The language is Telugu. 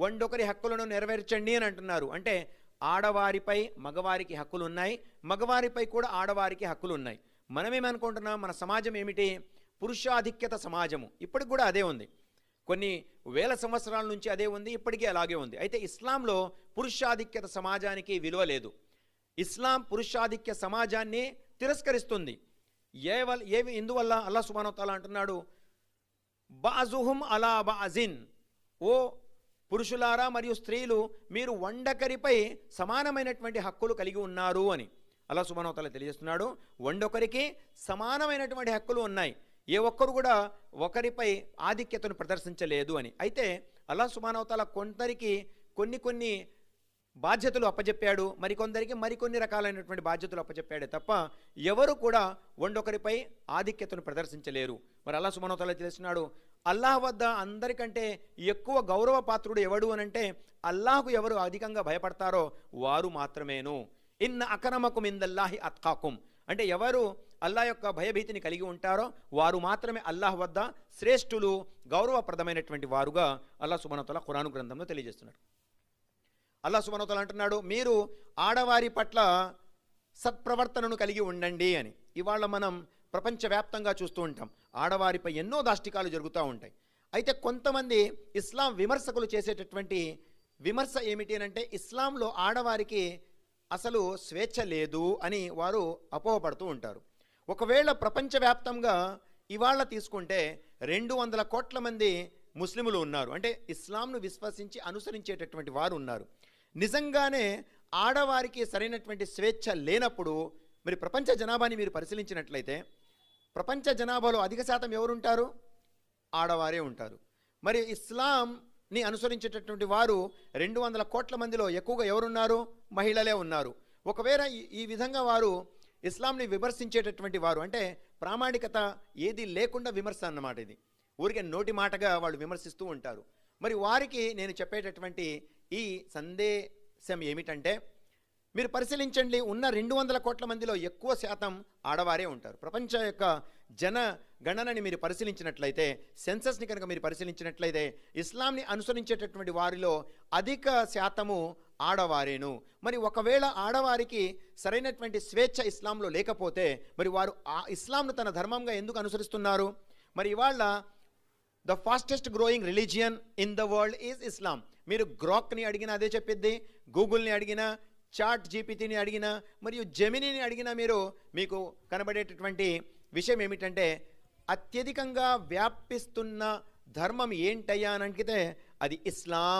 వండొకరి హక్కులను నెరవేర్చండి అని అంటున్నారు. అంటే ఆడవారిపై మగవారికి హక్కులు ఉన్నాయి, మగవారిపై కూడా ఆడవారికి హక్కులు ఉన్నాయి. మనమేమనుకుంటున్నాం, మన సమాజం ఏమిటి, పురుషాధిక్యత సమాజము. ఇప్పటికి కూడా అదే ఉంది, కొన్ని వేల సంవత్సరాల నుంచి అదే ఉంది, ఇప్పటికీ అలాగే ఉంది. అయితే ఇస్లాంలో పురుషాధిక్యత సమాజానికి విలువ లేదు. ఇస్లాం పురుషాధిక్య సమాజాన్ని తిరస్కరిస్తుంది. ఎందువల్ల? అల్లాహ్ సుబ్హానహు వ తఆలా అంటున్నాడు, బాజుహుం అలా బాజిన్, ఓ పురుషులారా మరియు స్త్రీలు మీరు వండకరిపై సమానమైనటువంటి హక్కులు కలిగి ఉన్నారు అని అల్లాహ్ సుబ్హానహు వ తఆలా తెలియజేస్తున్నాడు. వండొకరికి సమానమైనటువంటి హక్కులు ఉన్నాయి, ఏ ఒక్కరు కూడా ఒకరిపై ఆధిక్యతను ప్రదర్శించలేదు అని. అయితే అల్లాహ్ సుబ్హానహు వ తఆలా కొందరికి కొన్ని బాధ్యతలు అప్పచెప్పాడు, మరికొందరికి మరికొన్ని రకాలైనటువంటి బాధ్యతలు అప్పచెప్పాడే తప్ప ఎవరు కూడా వండొకరిపై ఆధిక్యతను ప్రదర్శించలేరు. మరి అల్లాహ్ సుబ్హానహు వ తఆలా తెలుస్తున్నాడు, అల్లాహ్ వద్ద అందరికంటే ఎక్కువ గౌరవ పాత్రుడు ఎవడు అనంటే అల్లాహకు ఎవరు అధికంగా భయపడతారో వారు మాత్రమేను. ఇన్న అకరమకుం ఇందల్లాహి అత్కాకుం, అంటే ఎవరు అల్లాహ్ యొక్క భయభీతిని కలిగి ఉంటారో వారు మాత్రమే అల్లాహ్ వద్ద శ్రేష్ఠులు, గౌరవప్రదమైనటువంటి వారుగా అల్లాహ్ సుబ్హానహు వ తఆలా ఖురాన్ గ్రంథంలో తెలియజేస్తున్నాడు. అల్లాహ్ సుబ్హానహు వ తఆలా అంటున్నాడు, మీరు ఆడవారి పట్ల సత్ప్రవర్తనను కలిగి ఉండండి అని. ఇవాళ మనం ప్రపంచవ్యాప్తంగా చూస్తూ ఉంటాం, ఆడవారిపై ఎన్నో దాష్టికాలు జరుగుతూ ఉంటాయి. అయితే కొంతమంది ఇస్లాం విమర్శకులు చేసేటటువంటి విమర్శ ఏమిటి అంటే ఇస్లాంలో ఆడవారికి అసలు స్వేచ్ఛ లేదు అని వారు అపోహపడుతూ ఉంటారు. ఒకవేళ ప్రపంచవ్యాప్తంగా ఇవాళ తీసుకుంటే 200 కోట్ల మంది ముస్లిములు ఉన్నారు, అంటే ఇస్లాంను విశ్వసించి అనుసరించేటటువంటి వారు ఉన్నారు. నిజంగానే ఆడవారికి సరైనటువంటి స్వేచ్ఛ లేనప్పుడు మరి ప్రపంచ జనాభాని మీరు పరిశీలించినట్లయితే ప్రపంచ జనాభాలో అధిక శాతం ఎవరుంటారు? ఆడవారే ఉంటారు. మరి ఇస్లాంని అనుసరించేటటువంటి వారు 200 కోట్ల మందిలో ఎక్కువగా ఎవరున్నారు? మహిళలే ఉన్నారు. ఒకవేళ ఈ విధంగా వారు ఇస్లాంని విమర్శించేటటువంటి వారు, అంటే ప్రామాణికత ఏది లేకుండా విమర్శ అన్నమాట, ఇది ఊరికే నోటి మాటగా వాళ్ళు విమర్శిస్తూ ఉంటారు. మరి వారికి నేను చెప్పేటటువంటి ఈ సందేశం ఏమిటంటే, మీరు పరిశీలించండి, ఉన్న 200 కోట్ల మందిలో ఎక్కువ శాతం ఆడవారే ఉంటారు. ప్రపంచ యొక్క జనగణనని మీరు పరిశీలించినట్లయితే, సెన్సస్ని కనుక మీరు పరిశీలించినట్లయితే ఇస్లాంని అనుసరించేటటువంటి వారిలో అధిక శాతము ఆడవారేను. మరి ఒకవేళ ఆడవారికి సరైనటువంటి స్వేచ్ఛ ఇస్లాంలో లేకపోతే మరి వారు ఆ ఇస్లాంను తన ధర్మంగా ఎందుకు అనుసరిస్తున్నారు? మరి ఇవాళ the fastest growing religion in the world is Islam. మీరు గ్రాక్ని అడిగినా అదే చెప్పిద్ది, గూగుల్ని అడిగినా, చాట్ జీపీటీని అడిగినా, మరియు జెమినీని అడిగినా మీకు కనబడేటటువంటి విషయం ఏమిటంటే అత్యధికంగా వ్యాపిస్తున్న ధర్మం ఏంటయ్యా అని అడిగితే అది ఇస్లాం